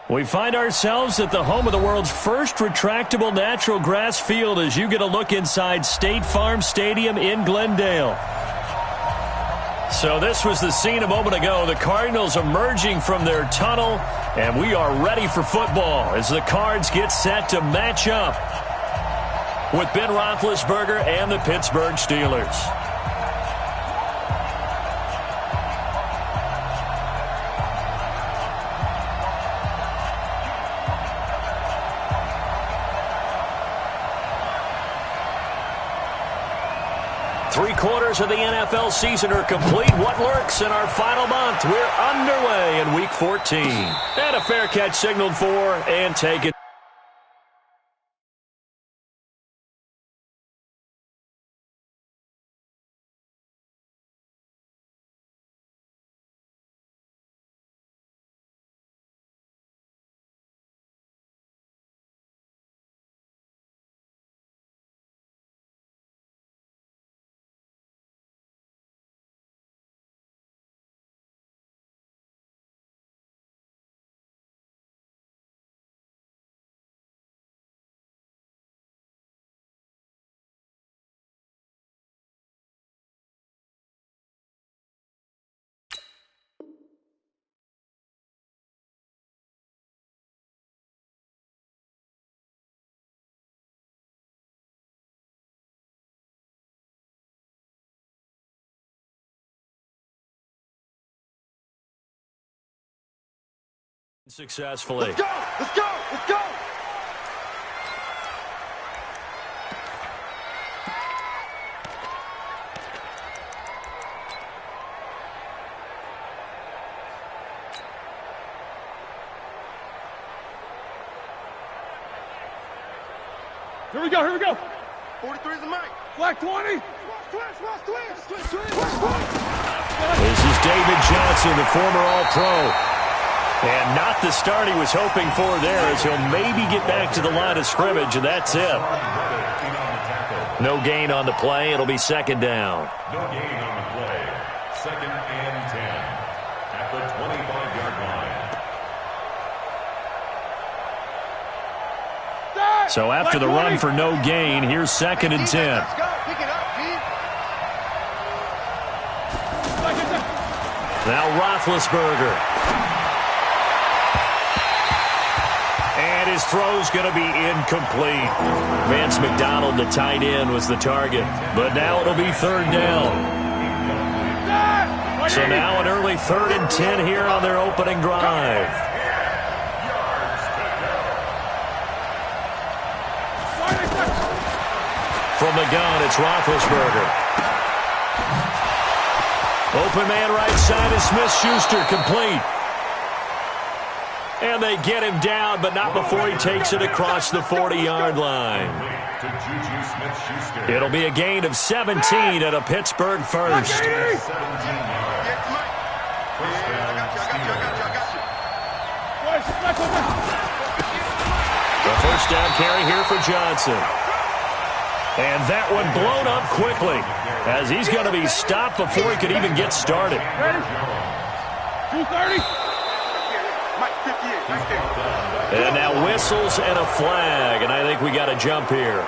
We find ourselves at the home of the world's first retractable natural grass field as you get a look inside State Farm Stadium in Glendale. So this was the scene a moment ago. The Cardinals emerging from their tunnel, and we are ready for football as the Cards get set to match up with Ben Roethlisberger and the Pittsburgh Steelers. Three-quarters of the NFL season are complete. What lurks in our final month? We're underway in Week 14. And a fair catch signaled for and taken. Successfully. Let's go! Let's go! Let's go! Here we go, here we go. 43 is the mic. Black 20. Twitch. This is David Johnson, the former All-Pro. And not the start he was hoping for there, as he'll maybe get back to the line of scrimmage, and that's it. No gain on the play. It'll be second down. No gain on the play. Second and 10 at the 25-yard line. So after the run for no gain, here's second and 10. Let's go. Pick it up, Pete. Now Roethlisberger. And his throw's going to be incomplete. Vance McDonald, the tight end, was the target. But now it'll be third down. So now an early 3rd and 10 here on their opening drive. From the gun, it's Roethlisberger. Open man right side is Smith-Schuster, complete. And they get him down, but not before he takes it across the 40-yard line. It'll be a gain of 17 at a Pittsburgh first. The first down carry here for Johnson. And that one blown up quickly, as he's going to be stopped before he could even get started. 230. And now whistles and a flag, and I think we got a jump here.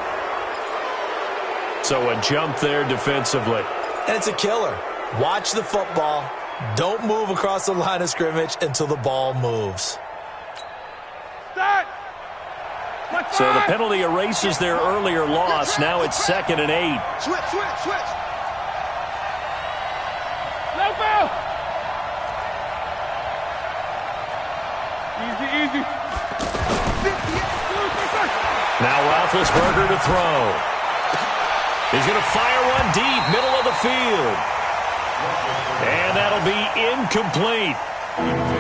So a jump there defensively. And it's a killer. Watch the football. Don't move across the line of scrimmage until the ball moves. So the penalty erases their earlier loss. Now it's 2nd and 8. Switch. No foul. Easy. Now Roethlisberger to throw. He's going to fire one deep, middle of the field. And that'll be incomplete.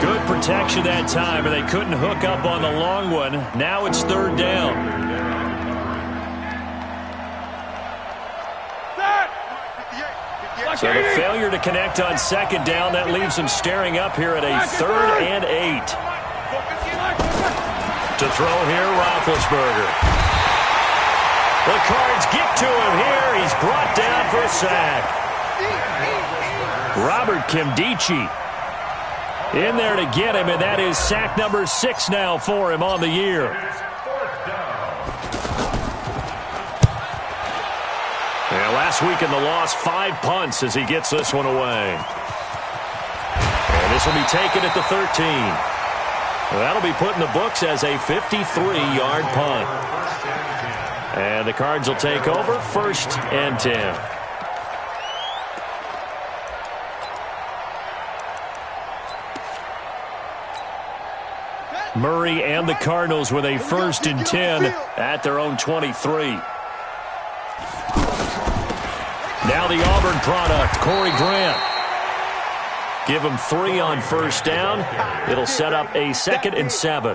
Good protection that time, and they couldn't hook up on the long one. Now it's 3rd down. So the failure to connect on 2nd down, that leaves them staring up here at a 3rd and 8. To throw here, Roethlisberger. The Cards get to him here. He's brought down for a sack. Robert Kimdichie. in there to get him, and that is sack number 6 now for him on the year. And last week in the loss, 5 punts as he gets this one away. And this will be taken at the 13. That'll be put in the books as a 53-yard punt. And the Cards will take over 1st and 10. Murray and the Cardinals with a 1st and 10 at their own 23. Now the Auburn product, Corey Grant. Give him 3 on 1st down. It'll set up a 2nd and 7.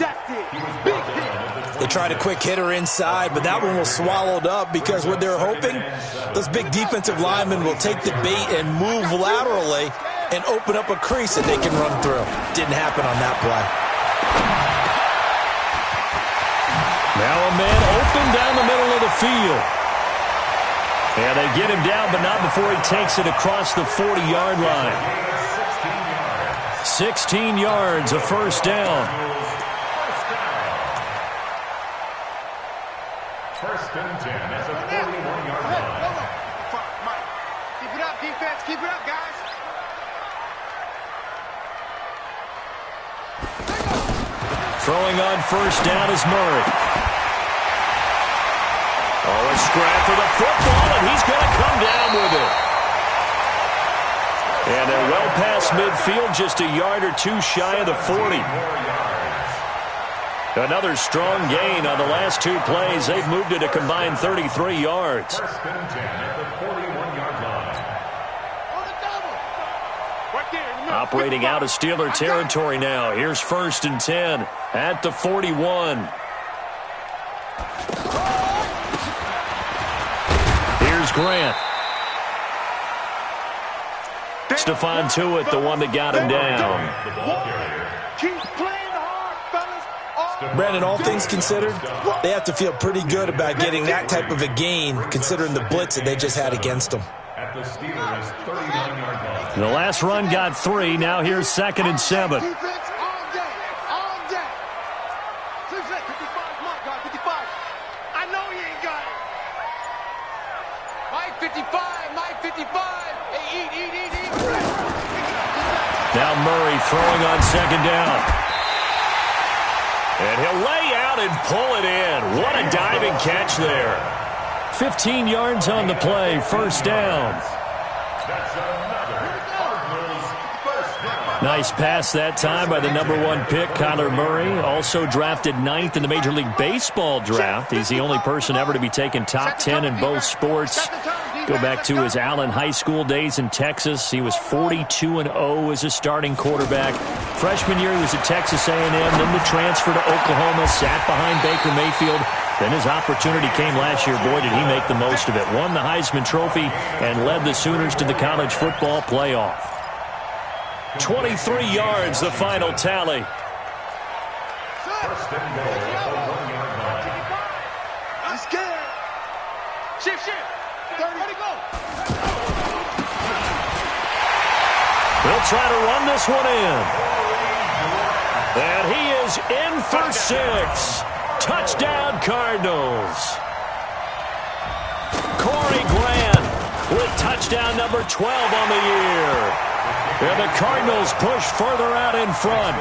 They tried a quick hitter inside, but that one was swallowed up because what they're hoping, those big defensive linemen will take the bait and move laterally and open up a crease that they can run through. Didn't happen on that play. Now a man open down the middle of the field. And they get him down, but not before he takes it across the 40-yard line. 16 yards, a 1st down. 1st and 10. That's a 41-yard line. Keep it up, defense. Keep it up, guys. Throwing on 1st down is Murray. Oh, a scrap for the football, and he's going to come down with it. And they're well past midfield, just a yard or 2 shy of the 40. Another strong gain on the last 2 plays. They've moved it a combined 33 yards. 1st and 10 at the 41-yard line. Operating out of Steeler territory now. Here's 1st and 10 at the 41. Here's Grant. Stephon Tuitt, the one that got him down. Keep playing hard, fellas. Brandon, all things considered, they have to feel pretty good about getting that type of a gain, considering the blitz that they just had against them. At the Steelers' 39-yard line. The last run got 3. Now here's 2nd and 7. Defense all day, all day. 55, my God, 55. I know you ain't got it. Mike 55, Mike 55. Hey, eat. Now Murray throwing on 2nd down. And he'll lay out and pull it in. What a diving catch there. 15 yards on the play, 1st down. That's another Cardinals 1st down. Nice pass that time by the #1 pick, Kyler Murray. Also drafted 9th in the Major League Baseball draft. He's the only person ever to be taken top 10 in both sports. Go back to his Allen High School days in Texas. He was 42-0 as a starting quarterback. Freshman year, he was at Texas A&M, then the transfer to Oklahoma, sat behind Baker Mayfield. Then his opportunity came last year. Boy, did he make the most of it. Won the Heisman Trophy and led the Sooners to the college football playoff. 23 yards, the final tally. 1st and goal at the 1-yard line. I'm scared. Shift. 30, go. He'll try to run this one in. And he is in for 6. Touchdown, Cardinals. Corey Grant with touchdown number 12 on the year. And the Cardinals push further out in front.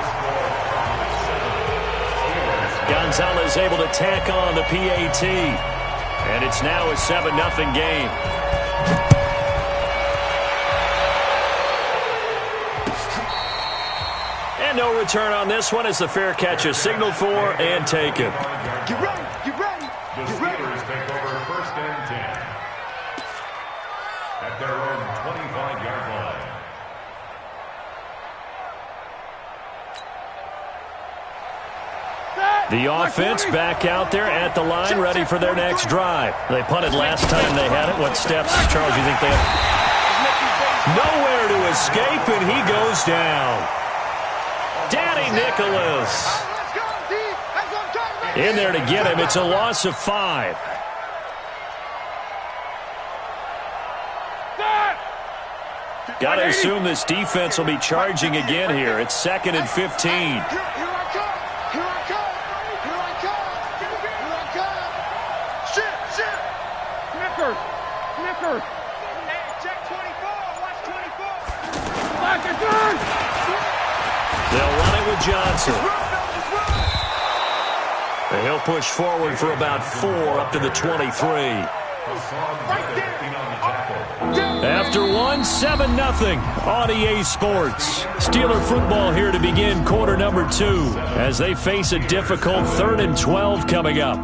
Gonzalez able to tack on the PAT. And it's now a 7-0 game. And no return on this one as the fair catch is signaled for and taken. Get ready. The Steelers take over 1st and 10 at their own 25-yard line. The offense back out there at the line, ready for their next drive. They punted last time they had it. What steps, Charles, you think they have? Nowhere to escape, and he goes down. Danny Nicholas in there to get him. It's a loss of 5. Got to assume this defense will be charging again here. It's 2nd and 15. Here I come. Here I come. Here I come. Here I come. Shit. Snicker. Check 24. Watch 24. Black and third. They'll run it with Johnson. And he'll push forward for about 4 up to the 23. After 7-0 on EA Sports. Steeler football here to begin quarter number 2 as they face a difficult 3rd and 12 coming up.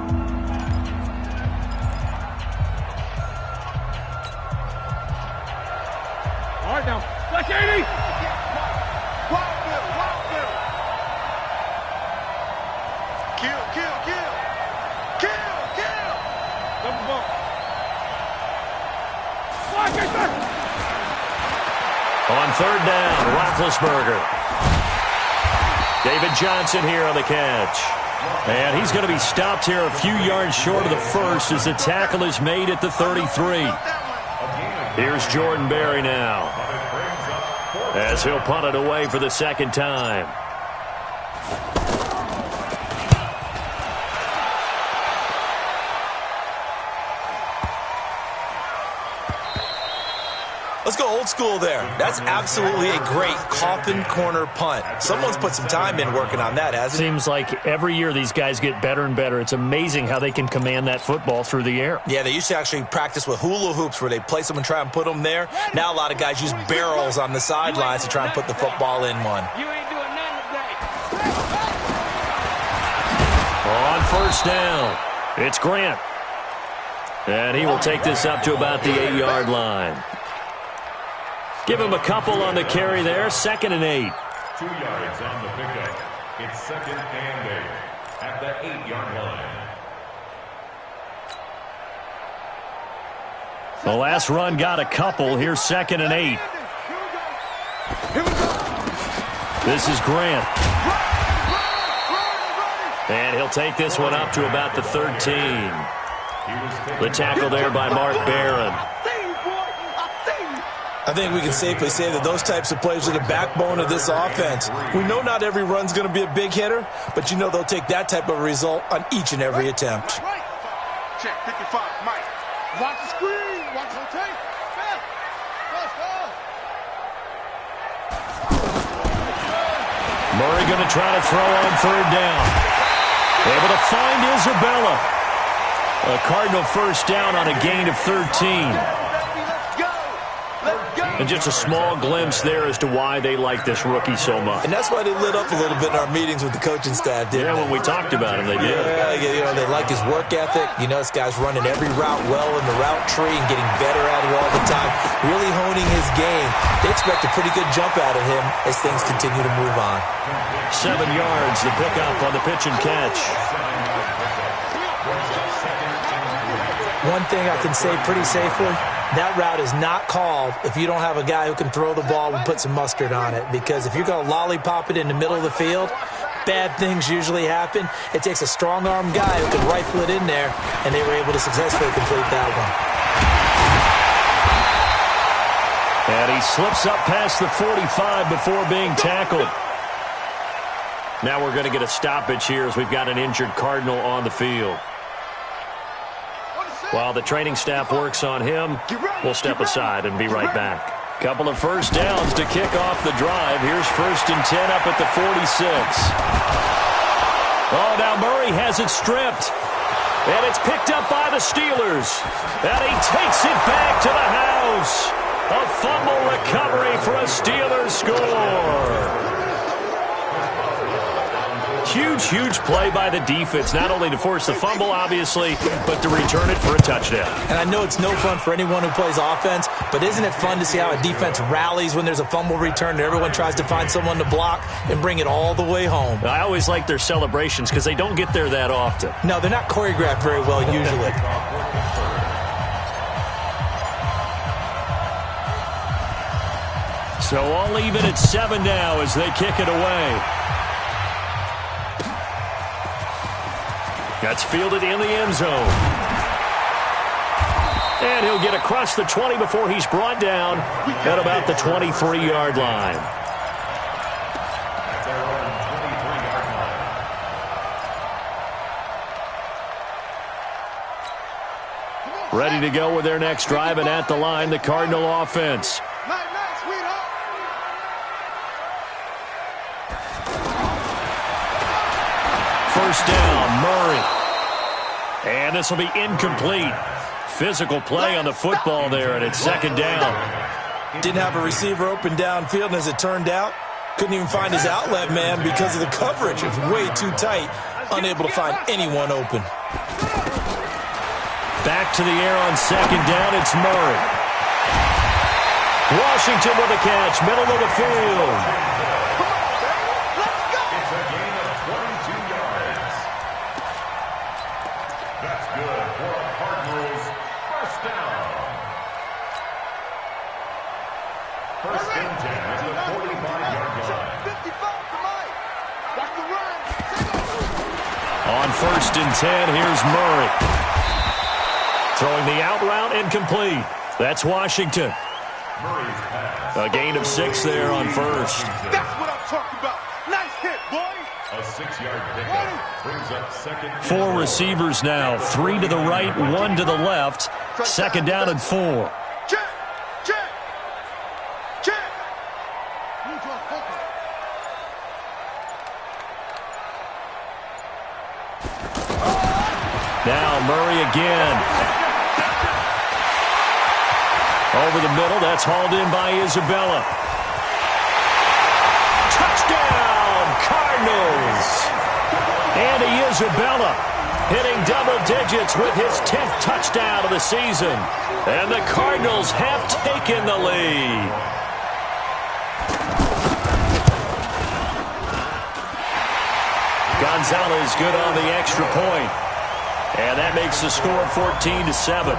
All right, now. Black 80. Kill. Double bump. On 3rd down, Roethlisberger. David Johnson here on the catch. And he's going to be stopped here a few yards short of the first as the tackle is made at the 33. Here's Jordan Berry now as he'll punt it away for the 2nd time. Let's go old school there. That's absolutely a great coffin corner punt. Someone's put some time in working on that, hasn't it? Seems like every year these guys get better and better. It's amazing how they can command that football through the air. Yeah, they used to actually practice with hula hoops where they place them and try and put them there. Now a lot of guys use barrels on the sidelines to try and put the football in one. You ain't doing nothing today. On 1st down, it's Grant. And he will take this up to about the 8-yard line. Give him a couple on the carry there. 2nd and 8. 2 yards on the pickup. It's 2nd and 8 at the 8-yard line. The last run got a couple. Here's 2nd and 8. This is Grant. And he'll take this one up to about the 13. The tackle there by Mark Barron. I think we can safely say that those types of plays are the backbone of this offense. We know not every run's going to be a big hitter, but you know they'll take that type of result on each and every attempt. Check 55, Mike. Watch the screen. Watch the tape. Murray going to try to throw on 3rd down. Able to find Isabella. A Cardinal 1st down on a gain of 13. And just a small glimpse there as to why they like this rookie so much. And that's why they lit up a little bit in our meetings with the coaching staff, didn't they? When we talked about him, they did. Yeah, you know, they like his work ethic. You know, this guy's running every route well in the route tree and getting better at it all the time, really honing his game. They expect a pretty good jump out of him as things continue to move on. 7 yards, the pickup on the pitch and catch. One thing I can say pretty safely, that route is not called if you don't have a guy who can throw the ball and put some mustard on it. Because if you're going to lollipop it in the middle of the field, bad things usually happen. It takes a strong-arm guy who can rifle it in there, and they were able to successfully complete that one. And he slips up past the 45 before being tackled. Now we're going to get a stoppage here as we've got an injured Cardinal on the field. While the training staff works on him, we'll step aside and be right back. Couple of 1st downs to kick off the drive. Here's 1st and 10 up at the 46. Oh, now Murray has it stripped. And it's picked up by the Steelers. And he takes it back to the house. A fumble recovery for a Steelers score. Huge play by the defense, not only to force the fumble, obviously, but to return it for a touchdown. And I know it's no fun for anyone who plays offense, but isn't it fun to see how a defense rallies when there's a fumble return and everyone tries to find someone to block and bring it all the way home? I always like their celebrations because they don't get there that often. No, they're not choreographed very well usually. So all even at 7 now as they kick it away. That's fielded in the end zone. And he'll get across the 20 before he's brought down at about the 23-yard line. Ready to go with their next drive, and at the line, the Cardinal offense. First down, Murray. And this will be incomplete. Physical play on the football there, and it's second down. Didn't have a receiver open downfield, and as it turned out, couldn't even find his outlet man because of the coverage. It's way too tight, unable to find anyone open. Back to the air on second down, it's Murray. Washington with a catch, middle of the field. It's a gain of 22 yards. That's good for a Cardinals first down. First and 10 at the 45-yard line. 55 to Mike. That's the run. On first and 10, here's Murray. Throwing the out route incomplete. That's Washington. Murray's pass. A gain of 6 there on first. That's what I'm talking about. Nice hit, boy. A 6-yard pickup brings up second. 4 receivers now. 3 to the right, 1 to the left. Second down and 4. Check. Check. Check. Move to our focus. Now Murray again. Over the middle, that's hauled in by Isabella. Touchdown, Cardinals! Andy Isabella hitting double digits with his 10th touchdown of the season. And the Cardinals have taken the lead. Gonzalez good on the extra point. And that makes the score 14-7.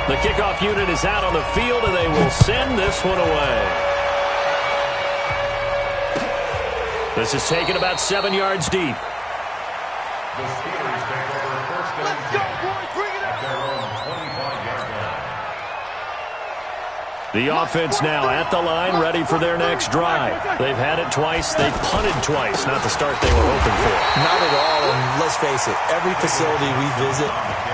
The kickoff unit is out on the field, and they will send this one away. This is taken about 7 yards deep. The Steelers take over first and 10 at their own 25-yard line. The offense now at the line, ready for their next drive. They've had it twice. They've punted twice. Not the start they were hoping for. Not at all, and let's face it, every facility we visit,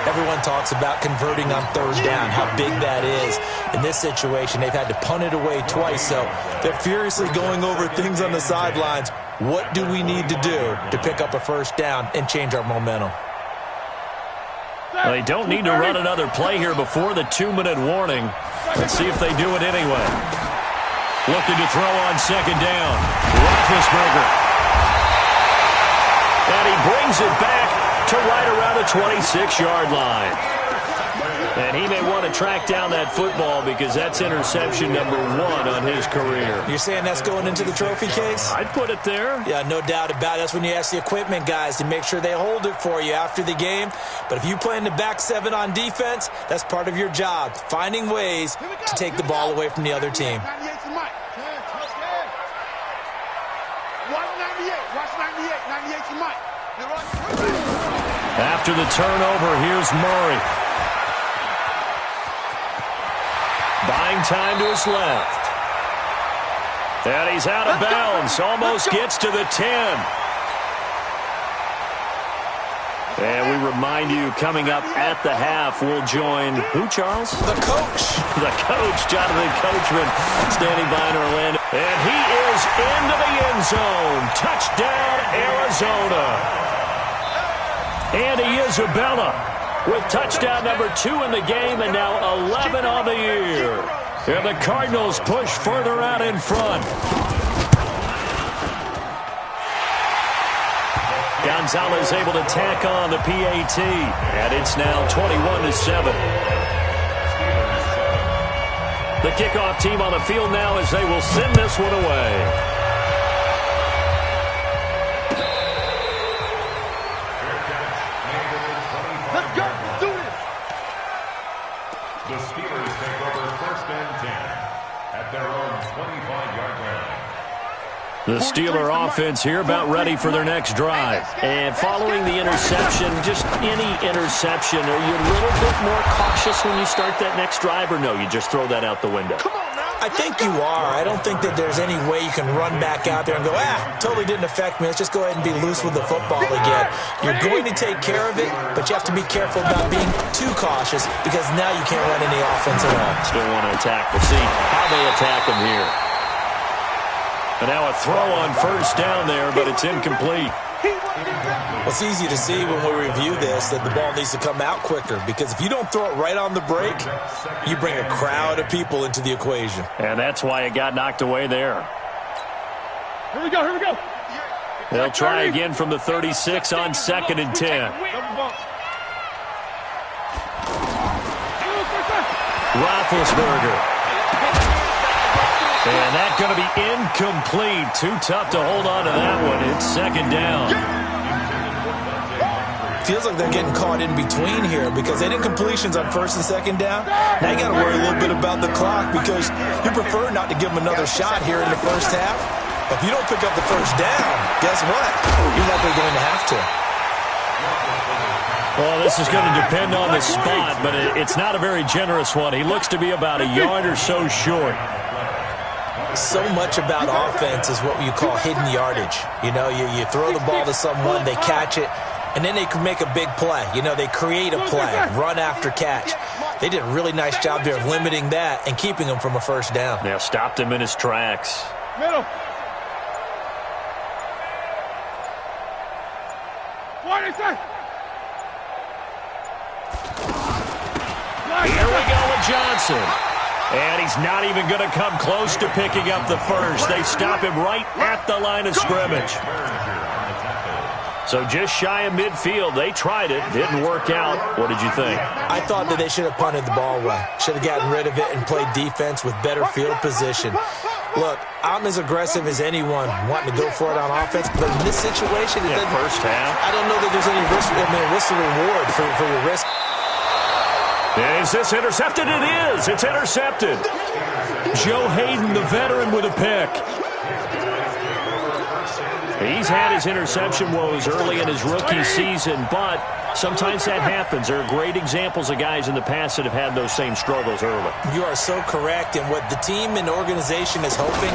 everyone talks about converting on third down, how big that is. In this situation, they've had to punt it away twice, so they're furiously going over things on the sidelines. What do we need to do to pick up a first down and change our momentum? They don't need to run another play here before the 2-minute warning. Let's see if they do it anyway. Looking to throw on second down. Roethlisberger. And he brings it back to right around the 26-yard line. And he may want to track down that football because that's interception number 1 on his career. You're saying that's going into the trophy case? I'd put it there. Yeah, no doubt about it. That's when you ask the equipment guys to make sure they hold it for you after the game. But if you play in the back 7 on defense, that's part of your job, finding ways to take the ball away from the other team. 98 to Mike. Watch 98. Watch 98. 98 to Mike. After the turnover, here's Murray. Buying time to his left. And he's out of bounds. Almost gets to the 10. And we remind you, coming up at the half, we'll join who, Charles? The coach. The coach, Jonathan Coachman, standing by in Orlando. And he is into the end zone. Touchdown, Arizona. Andy Isabella with touchdown number 2 in the game, and now 11 on the year. And the Cardinals push further out in front. Gonzalez able to tack on the PAT, and it's now 21-7. The kickoff team on the field now as they will send this one away. The Steelers take over first and 10 at their own 25-yard line. The Steeler offense here about ready for their next drive. And following the interception, just any interception, are you a little bit more cautious when you start that next drive, or no, you just throw that out the window? I think you are. I don't think that there's any way you can run back out there and go, totally didn't affect me. Let's just go ahead and be loose with the football again. You're going to take care of it, but you have to be careful about being too cautious because now you can't run any offense at all. Still want to attack. We'll see how they attack them here. And now a throw on first down there, but it's incomplete. It's easy to see when we review this that the ball needs to come out quicker because if you don't throw it right on the break, you bring a crowd of people into the equation. And that's why it got knocked away there. Here we go. They'll try again from the 36 on 2nd and 10. Roethlisberger. And that's going to be incomplete. Too tough to hold on to that one. It's 2nd down. Feels like they're getting caught in between here because they did completions on 1st and 2nd down. Now you got to worry a little bit about the clock because you prefer not to give them another shot here in the first half. If you don't pick up the first down, guess what? You're likely going to have to. Well, this is going to depend on the spot, but it's not a very generous one. He looks to be about a yard or so short. So much about offense is what you call hidden yardage. You know, you throw the ball to someone, they catch it, and then they can make a big play. You know, they create a play, run after catch. They did a really nice job there of limiting that and keeping him from a first down. Yeah, stopped him in his tracks. Middle. What is that? Here we go with Johnson. And he's not even going to come close to picking up the first. They stop him right at the line of scrimmage. So just shy of midfield. They tried it. Didn't work out. What did you think? I thought that they should have punted the ball away. Should have gotten rid of it and played defense with better field position. Look, I'm as aggressive as anyone wanting to go for it on offense, but in this situation, first half. I don't know that there's any risk. What's the reward for your risk? Is this intercepted? It is. It's intercepted. Joe Hayden, the veteran, with a pick. He's had his interception woes early in his rookie season, but sometimes that happens. There are great examples of guys in the past that have had those same struggles early. You are so correct, and what the team and organization is hoping,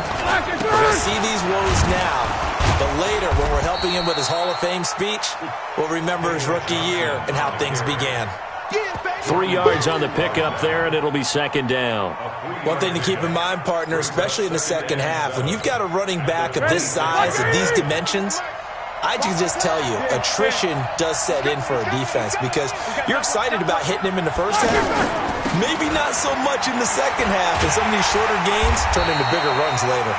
we're going to see these woes now, but later when we're helping him with his Hall of Fame speech, we'll remember his rookie year and how things began. 3 yards on the pickup there, and it'll be 2nd down. One thing to keep in mind, partner, especially in the second half, when you've got a running back of this size, of these dimensions, I can just tell you, attrition does set in for a defense because you're excited about hitting him in the first half. Maybe not so much in the second half, and some of these shorter gains turn into bigger runs later.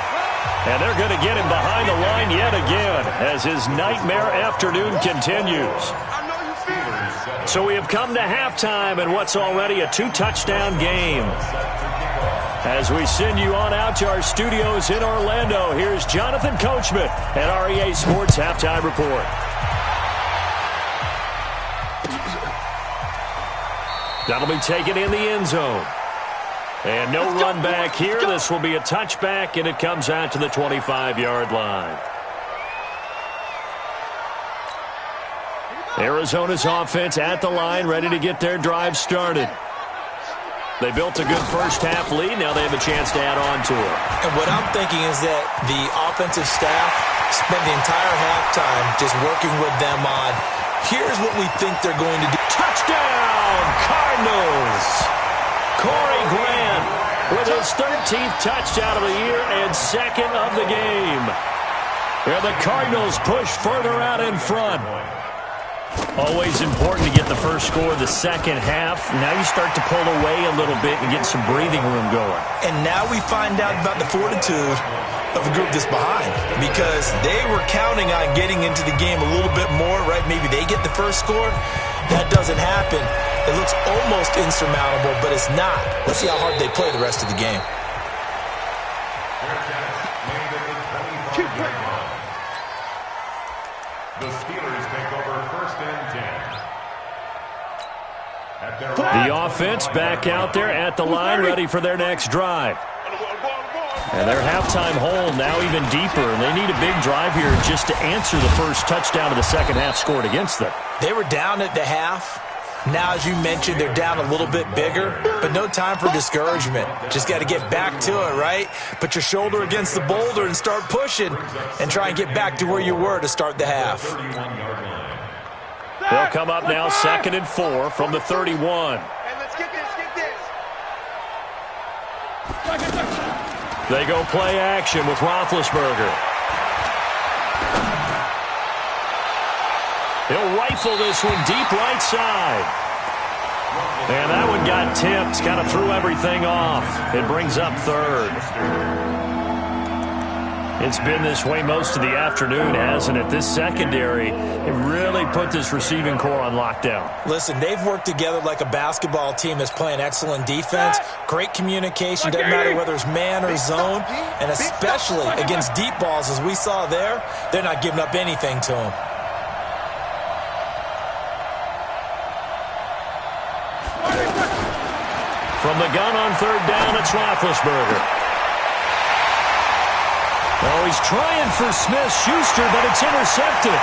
And they're going to get him behind the line yet again as his nightmare afternoon continues. So we have come to halftime in what's already a 2-touchdown game. As we send you on out to our studios in Orlando, here's Jonathan Coachman at REA Sports Halftime Report. That'll be taken in the end zone. And no run back here. This will be a touchback, and it comes out to the 25-yard line. Arizona's offense at the line, ready to get their drive started. They built a good first half lead. Now they have a chance to add on to it. And what I'm thinking is that the offensive staff spent the entire halftime just working with them on, here's what we think they're going to do. Touchdown, Cardinals! Corey Grant with his 13th touchdown of the year and 2nd of the game. And the Cardinals push further out in front. Always important to get the first score of the second half. Now you start to pull away a little bit and get some breathing room going. And now we find out about the fortitude of the group that's behind because they were counting on getting into the game a little bit more, right? Maybe they get the first score. That doesn't happen. It looks almost insurmountable, but it's not. Let's see how hard they play the rest of the game. The Steelers take over 1st and 10. The offense back out there at the line, ready for their next drive. And their halftime hole now even deeper, and they need a big drive here just to answer the first touchdown of the second half scored against them. They were down at the half. Now, as you mentioned, they're down a little bit bigger, but no time for discouragement. Just got to get back to it, right? Put your shoulder against the boulder and start pushing and try and get back to where you were to start the half. They'll come up now 2nd and 4 from the 31. They go play action with Roethlisberger. He'll rifle this one deep right side. And that one got tipped, kind of threw everything off. It brings up 3rd. It's been this way most of the afternoon, hasn't it? This secondary, it really put this receiving core on lockdown. Listen, they've worked together like a basketball team that's playing excellent defense. Great communication, doesn't matter whether it's man or zone. And especially against deep balls, as we saw there, they're not giving up anything to them. From the gun on 3rd down, it's Roethlisberger. Oh, he's trying for Smith-Schuster, but it's intercepted.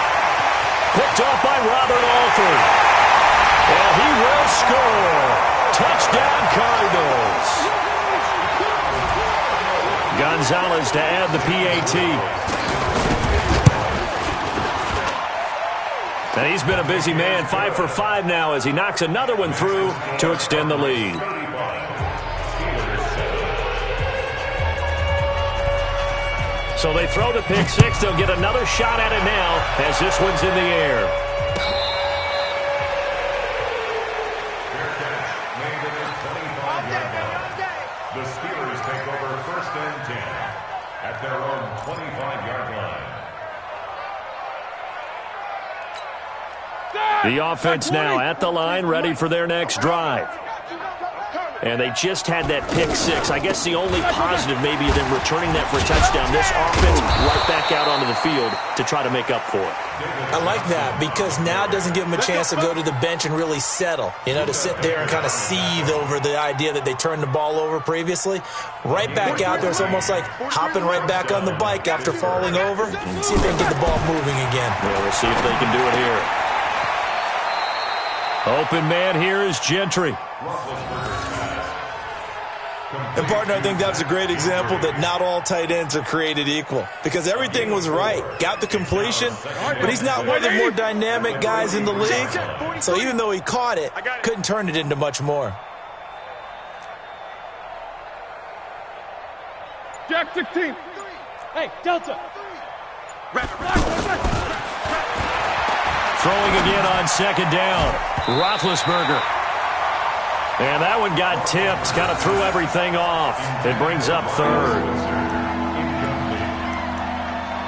Picked off by Robert Alford. And he will score. Touchdown, Cardinals. Gonzalez to add the PAT. And he's been a busy man, 5 for 5 now as he knocks another one through to extend the lead. So they throw the pick six. They'll get another shot at it now as this one's in the air. The Steelers take over 1st and 10 at their own 25-yard line. The offense now at the line, ready for their next drive. And they just had that pick six. I guess the only positive maybe of them returning that for a touchdown. This offense right back out onto the field to try to make up for it. I like that because now it doesn't give them a chance to go to the bench and really settle. You know, to sit there and kind of seethe over the idea that they turned the ball over previously. Right back out there. It's almost like hopping right back on the bike after falling over. See if they can get the ball moving again. Yeah, we'll see if they can do it here. Open man here is Gentry. And, partner, I think that's a great example that not all tight ends are created equal because everything was right. Got the completion, but he's not one of the more dynamic guys in the league. So even though he caught it, couldn't turn it into much more. Jack 16. Hey, Delta. Throwing again on 2nd down. Roethlisberger. And that one got tipped, kind of threw everything off. It brings up 3rd.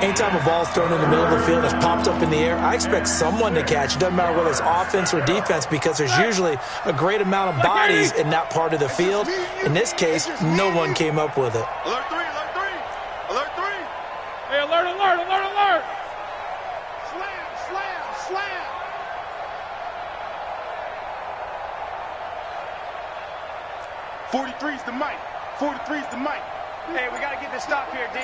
Anytime a ball's thrown in the middle of the field that's popped up in the air, I expect someone to catch. It doesn't matter whether it's offense or defense because there's usually a great amount of bodies in that part of the field. In this case, no one came up with it. Alert 3, alert 3. Alert 3. Hey, alert, alert, alert, alert. Slam, slam, slam. 43's the mic. 43's the mic. Hey, we got to get this stop here, D.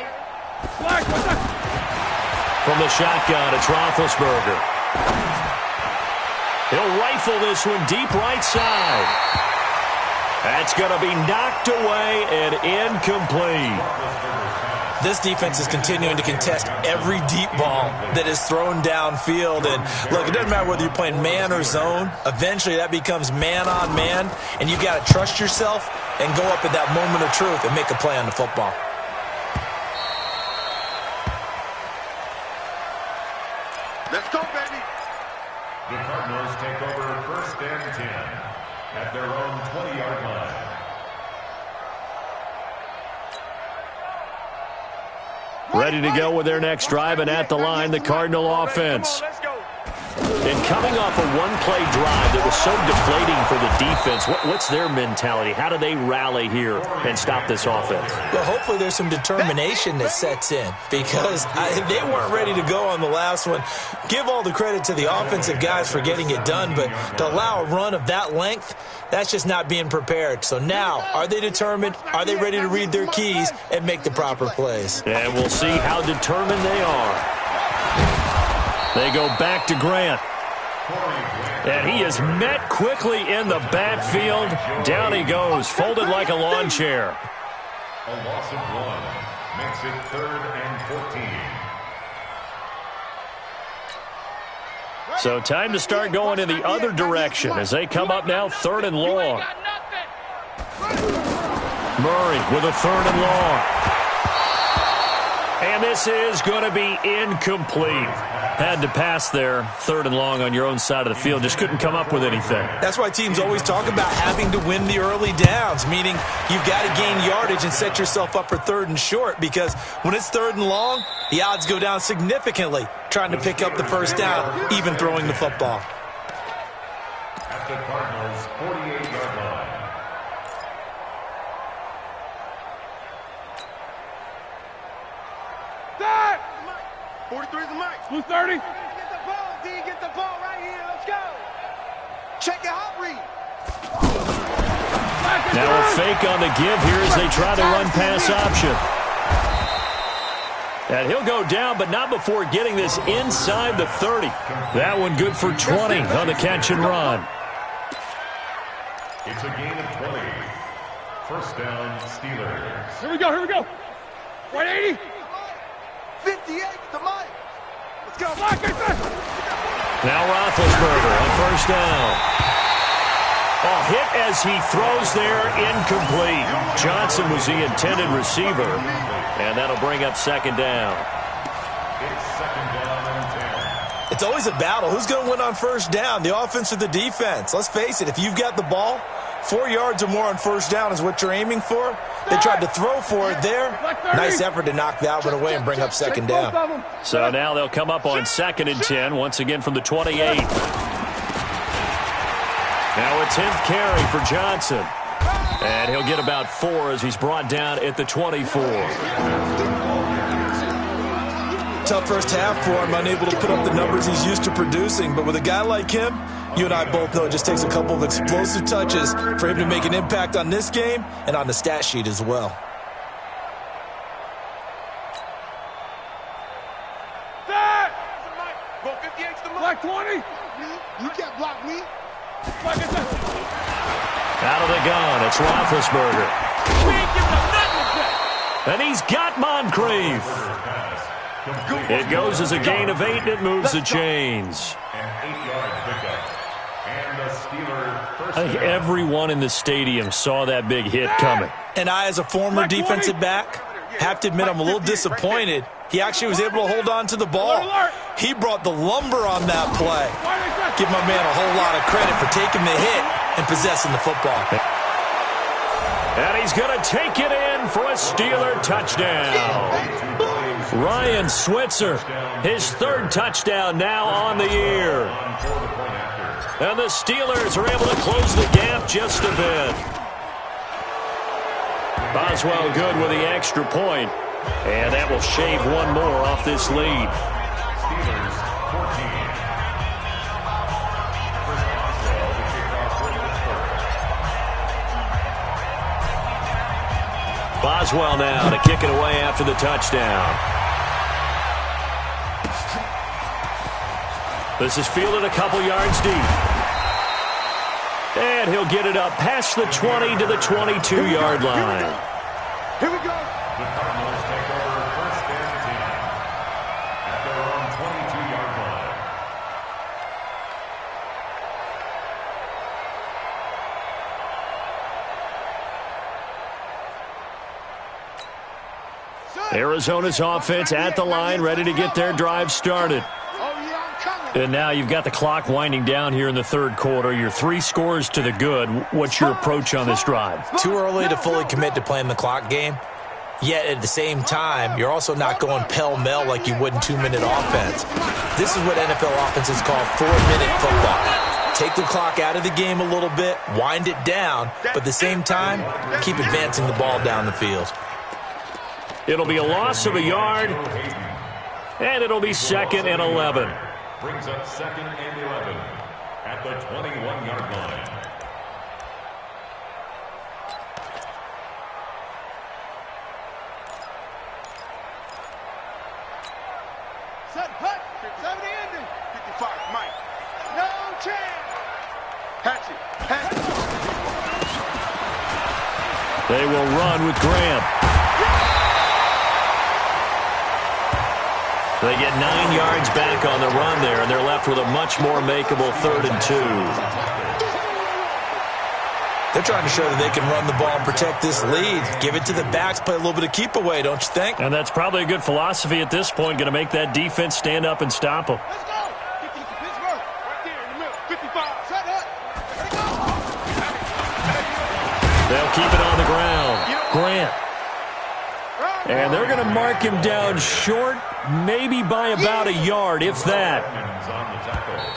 From the shotgun, it's Roethlisberger. He'll rifle this one deep right side. That's going to be knocked away and incomplete. This defense is continuing to contest every deep ball that is thrown downfield. And, look, it doesn't matter whether you're playing man or zone. Eventually, that becomes man on man, and you've got to trust yourself and go up at that moment of truth and make a play on the football. Let's go, baby. The Cardinals take over 1st and 10 at their own 20-yard line. Ready to go with their next drive, and at the line, the Cardinal offense. Let's go. And coming off a one-play drive that was so deflating for the defense, what's their mentality? How do they rally here and stop this offense? Well, hopefully there's some determination that sets in because they weren't ready to go on the last one. Give all the credit to the offensive guys for getting it done, but to allow a run of that length, that's just not being prepared. So now, are they determined? Are they ready to read their keys and make the proper plays? And we'll see how determined they are. They go back to Grant. And he is met quickly in the backfield. Down he goes, folded like a lawn chair. A loss of 1 makes it 3rd and 14. So time to start going in the other direction as they come up now 3rd and long. Murray with a 3rd and long. And this is going to be incomplete. Had to pass there, 3rd and long on your own side of the field. Just couldn't come up with anything. That's why teams always talk about having to win the early downs, meaning you've got to gain yardage and set yourself up for 3rd and short, because when it's 3rd and long, the odds go down significantly trying to pick up the first down, even throwing the football. At the Cardinals' 48-yard line. That! 43 is the mic. Blue 30. Get the ball, D. Get the ball right here. Let's go. Check your hot read. Now a fake on the give here as they try to run pass option. And he'll go down, but not before getting this inside the 30. That one good for 20 on the catch and run. It's a gain of 20. First down, Steelers. Here we go, here we go. 180. 58, the mic. Let's go. Now Roethlisberger on first down. Oh, hit as he throws there, incomplete. Johnson was the intended receiver, and that'll bring up 2nd down. It's 2nd down and 10. It's always a battle. Who's going to win on first down, the offense or the defense? Let's face it, if you've got the ball, 4 yards or more on first down is what you're aiming for. They tried to throw for it there. Nice effort to knock that one away and bring up 2nd down. So now they'll come up on 2nd and 10, once again from the 28. Now a 10th carry for Johnson. And he'll get about 4 as he's brought down at the 24. Tough first half for him, unable to put up the numbers he's used to producing. But with a guy like him, you and I both know it just takes a couple of explosive touches for him to make an impact on this game and on the stat sheet as well. Go 58 to the mic. Black 20. You can't block me. Out of the gun, it's Roethlisberger. And he's got Moncrief. It goes as a gain of 8, and it moves the chains. An 8-yard pickup. And the Steelers first I think down. everyone in the stadium saw that big hit coming. And I, as a former defensive back, have to admit I'm a little disappointed. He actually was able to hold on to the ball. He brought the lumber on that play. Give my man a whole lot of credit for taking the hit and possessing the football. And he's going to take it in for a Steeler touchdown. Ryan Switzer, his 3rd touchdown now on the year. And the Steelers are able to close the gap just a bit. Boswell good with the extra point. And that will shave 1 more off this lead. Steelers 14. Chris Boswell to kick off for the first. Boswell now to kick it away after the touchdown. This is fielded a couple yards deep. And he'll get it up past the 20 to the 22-yard line. Here we go. The Cardinals take over first and 10 at their own 22-yard line. Arizona's offense at the line, ready to get their drive started. Oh, yeah, I'm coming. And now you've got the clock winding down here in the 3rd quarter. You're 3 scores to the good. What's your approach on this drive? Too early to fully commit to playing the clock game. Yet at the same time, you're also not going pell-mell like you would in 2-minute offense. This is what NFL offenses call 4-minute football. Take the clock out of the game a little bit, wind it down, but at the same time, keep advancing the ball down the field. It'll be a loss of a yard, and it'll be 2nd and 11. Brings up 2nd and 11 at the 21-yard line. Set, hut, 70 ending. 55, Mike. No chance. Hatchet, hatchet. They will run with Graham. They get 9 yards back on the run there, and they're left with a much more makeable 3rd and 2. They're trying to show that they can run the ball and protect this lead. Give it to the backs, play a little bit of keep away, don't you think? And that's probably a good philosophy at this point, going to make that defense stand up and stop them. Let's go. Get to Pittsburgh. Right there in the middle. 55. Set up. Ready, go. They'll keep it on the ground. Grant. And they're going to mark him down short, maybe by about a yard, if that.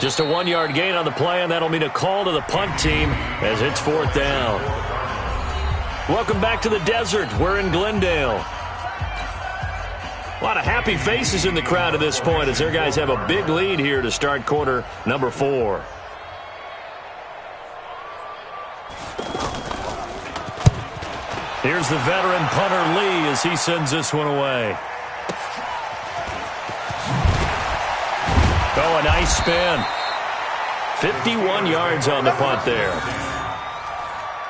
Just a 1-yard gain on the play, and that'll mean a call to the punt team as it's 4th down. Welcome back to the desert. We're in Glendale. A lot of happy faces in the crowd at this point as their guys have a big lead here to start quarter number 4. Here's the veteran punter Lee as he sends this one away. Oh, a nice spin. 51 yards on the punt there.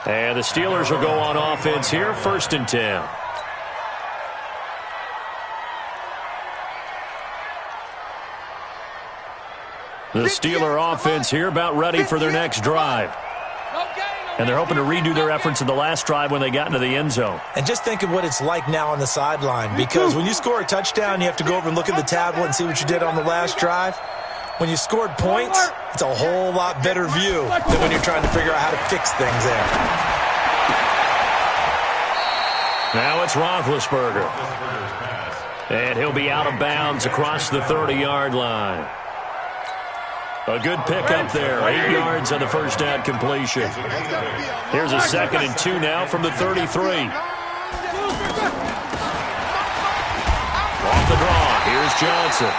And the Steelers will go on offense here, 1st and 10. The Steeler offense here about ready for their next drive. And they're hoping to redo their efforts in the last drive when they got into the end zone. And just think of what it's like now on the sideline, because when you score a touchdown, you have to go over and look at the tablet and see what you did on the last drive. When you scored points, it's a whole lot better view than when you're trying to figure out how to fix things there. Now it's Roethlisberger. And he'll be out of bounds across the 30-yard line. A good pickup there. 8 yards on the first down completion. Here's a 2nd and 2 now from the 33. Off the draw. Here's Johnson.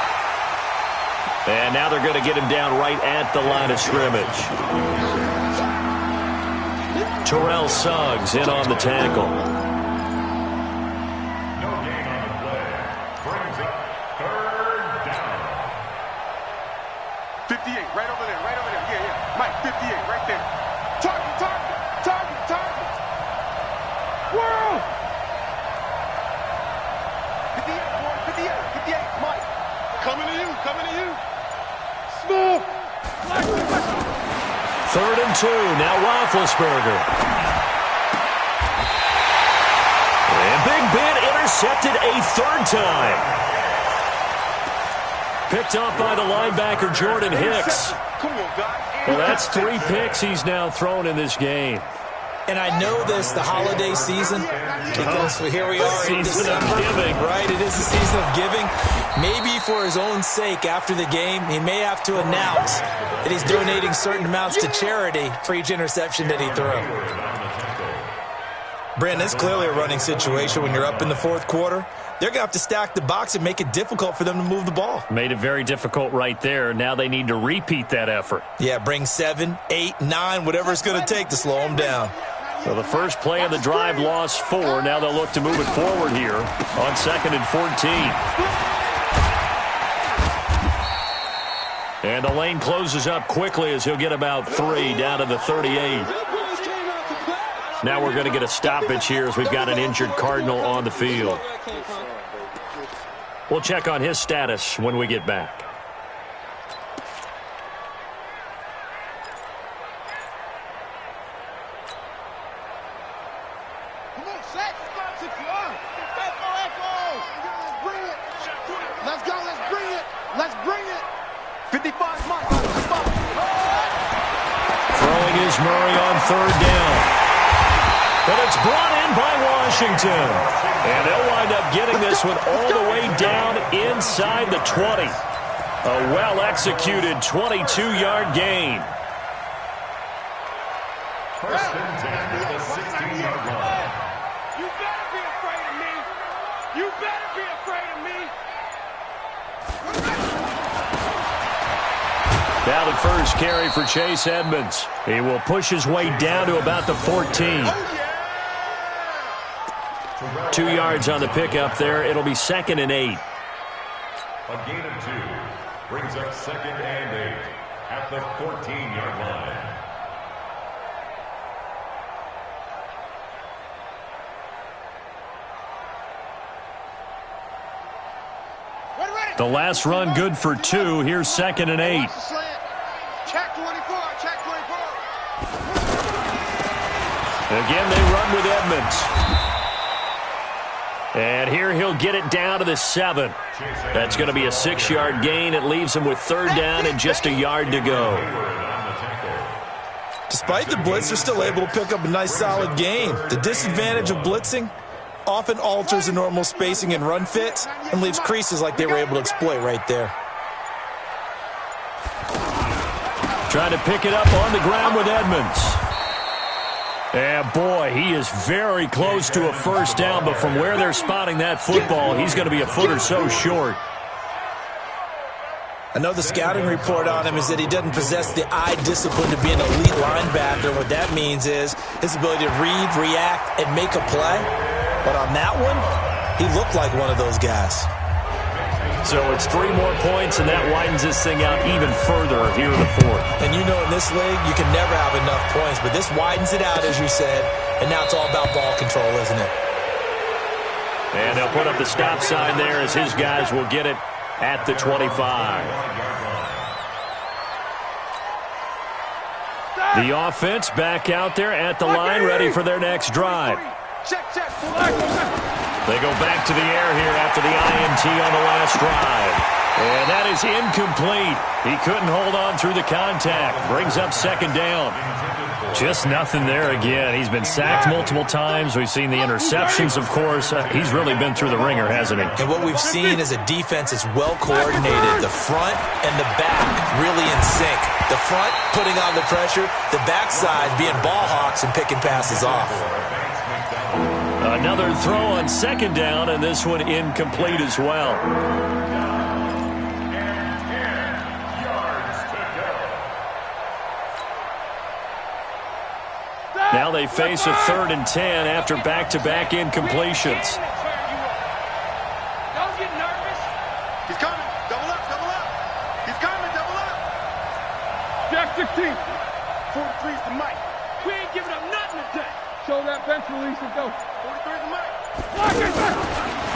And now they're going to get him down right at the line of scrimmage. Terrell Suggs in on the tackle. No gain on the play. Brings up 3rd down. 58, right over there, right over there. Yeah, yeah. Mike, 58, right there. Target, target, target, target. World! 58, boy, 58, 58. Mike, coming to you, coming to you. Smooth. 3rd and 2, now Roethlisberger. And Big Ben intercepted a 3rd time. Picked off by the linebacker, Jordan Hicks. Well, that's 3 picks he's now thrown in this game. And I know this, the holiday season, because here we are in December, right? It is the season of giving. Maybe for his own sake, after the game, he may have to announce that he's donating certain amounts to charity for each interception that he threw. Brandon, it's clearly a running situation when you're up in the 4th quarter. They're going to have to stack the box and make it difficult for them to move the ball. Made it very difficult right there. Now they need to repeat that effort. Yeah, bring 7, 8, 9, whatever it's going to take to slow them down. So the first play of the drive lost 4. Now they'll look to move it forward here on 2nd and 14. And the lane closes up quickly as he'll get about 3 down to the 38. Now we're going to get a stoppage here as we've got an injured Cardinal on the field. We'll check on his status when we get back. Come on, Shaq. Bring it. Let's go. Let's bring it. Let's bring it. 55, Mike. Throwing is Murray on 3rd down. And it's brought in by Washington. And they'll wind up getting this one all the way down inside the 20. A well-executed 22-yard gain. First and 10 at the 16-yard line. You better be afraid of me. You better be afraid of me. Now the first carry for Chase Edmonds. He will push his way down to about the 14. 2 yards on the pickup there. It'll be 2nd and 8. A gain of 2 brings up 2nd and 8 at the 14-yard line. The last run good for 2. Here's 2nd and 8. Check 24, check 24. Again, they run with Edmonds. And here he'll get it down to the 7. That's going to be a 6-yard gain. It leaves him with 3rd down and just a yard to go. Despite the blitz, they're still able to pick up a nice solid gain. The disadvantage of blitzing often alters the normal spacing and run fits and leaves creases like they were able to exploit right there. Trying to pick it up on the ground with Edmonds. And boy, he is very close to a 1st down, but from where they're spotting that football, he's going to be a foot or so short. I know the scouting report on him is that he doesn't possess the eye discipline to be an elite linebacker. What that means is his ability to read, react, and make a play. But on that one, he looked like one of those guys. So it's 3 more points, and that widens this thing out even further here in the 4th. And you know in this league, you can never have enough points, but this widens it out, as you said, and now it's all about ball control, isn't it? And they'll put up the stop sign there as his guys will get it at the 25. The offense back out there at the line, ready for their next drive. Check, check. They go back to the air here after the INT on the last drive. And that is incomplete. He couldn't hold on through the contact. Brings up 2nd down. Just nothing there again. He's been sacked multiple times. We've seen the interceptions, of course. He's really been through the ringer, hasn't he? And what we've seen is a defense that's well coordinated. The front and the back really in sync. The front putting on the pressure. The backside being ball hawks and picking passes off. Another throw on 2nd down, and this one incomplete as well. Now they face a 3rd and 10 after back-to-back incompletions. Don't get nervous. He's coming. Double up, double up. He's coming, double up. Jack 16. 43's the mic. We ain't giving up nothing today. Show that bench release and go. 43's the mic.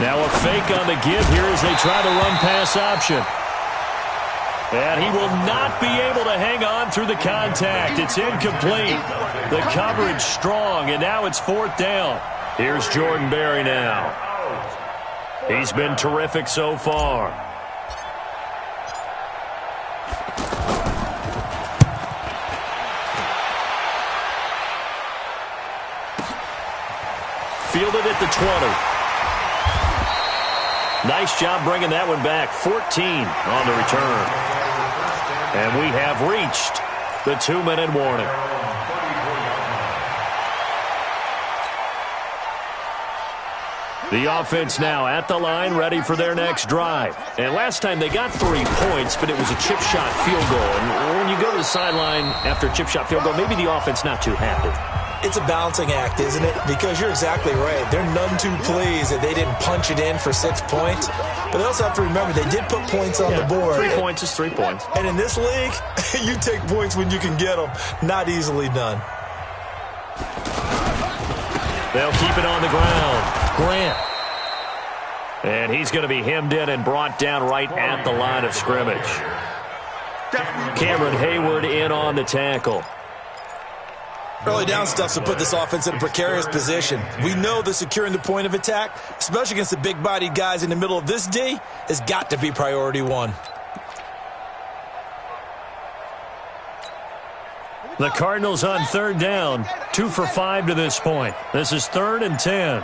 Now a fake on the give here as they try the run-pass option. And he will not be able to hang on through the contact. It's incomplete. The coverage strong, and now it's 4th down. Here's Jordan Berry now. He's been terrific so far. Fielded at the 20. Nice job bringing that one back. 14 on the return. And we have reached the 2-minute warning. The offense now at the line, ready for their next drive. And last time they got 3 points, but it was a chip shot field goal. And when you go to the sideline after a chip shot field goal, maybe the offense not too happy. It's a balancing act, isn't it? Because you're exactly right. They're none too pleased that they didn't punch it in for 6 points. But they also have to remember they did put points on the board. 3 points is 3 points. And in this league, you take points when you can get them. Not easily done. They'll keep it on the ground. Grant. And he's going to be hemmed in and brought down right at the line of scrimmage. Cameron Hayward in on the tackle. Early down stuff to put this offense in a precarious position. We know that securing the point of attack, especially against the big-bodied guys in the middle of this D, has got to be priority 1. The Cardinals on third down, 2 for 5 to this point. This is 3rd and 10.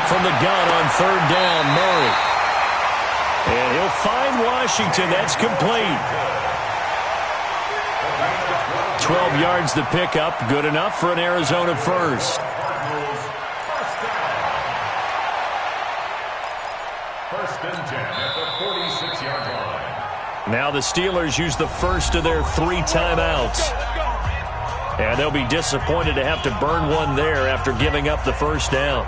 From the gun on third down, Murray. And he'll find Washington. That's complete. 12 yards to pick up. Good enough for an Arizona first. First and 10 at the 46-yard line. Now the Steelers use the first of their 3 timeouts. And they'll be disappointed to have to burn one there after giving up the first down.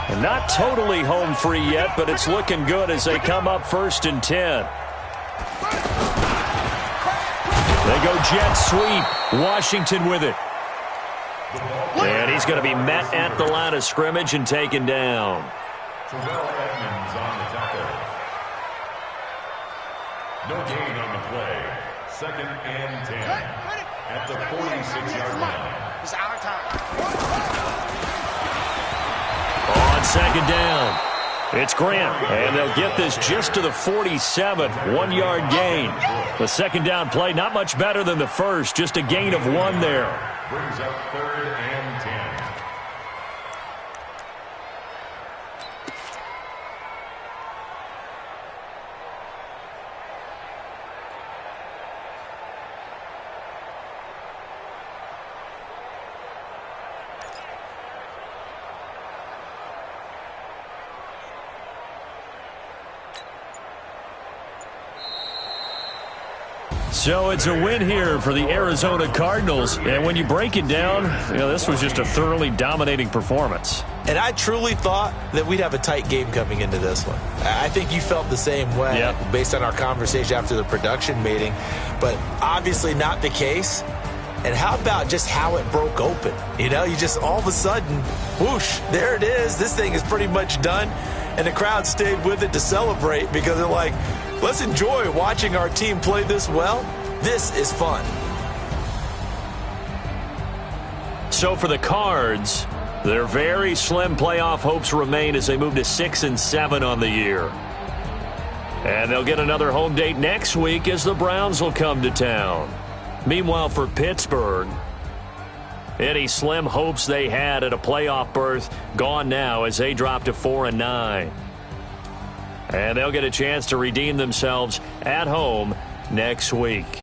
And not totally home free yet, but it's looking good as they come up 1st and 10. They go jet sweep. Washington with it. And he's going to be met at the line of scrimmage and taken down. Terrell Edmonds on the tackle. No gain on the play. 2nd and 10 at the 46-yard line. It's our time. On 2nd down, it's Grant, and they'll get this just to the 47, 1-yard gain. The 2nd down play, not much better than the first, just a gain of 1 there. Brings up 3rd and 10. So it's a win here for the Arizona Cardinals. And when you break it down, this was just a thoroughly dominating performance. And I truly thought that we'd have a tight game coming into this one. I think you felt the same way based on our conversation after the production meeting. But obviously not the case. And how about just how it broke open? You just all of a sudden, whoosh, there it is. This thing is pretty much done. And the crowd stayed with it to celebrate because they're like, let's enjoy watching our team play this well. This is fun. So for the Cards, their very slim playoff hopes remain as they move to 6 and 7 on the year. And they'll get another home date next week as the Browns will come to town. Meanwhile, for Pittsburgh, any slim hopes they had at a playoff berth gone now as they drop to 4 and 9. And they'll get a chance to redeem themselves at home next week.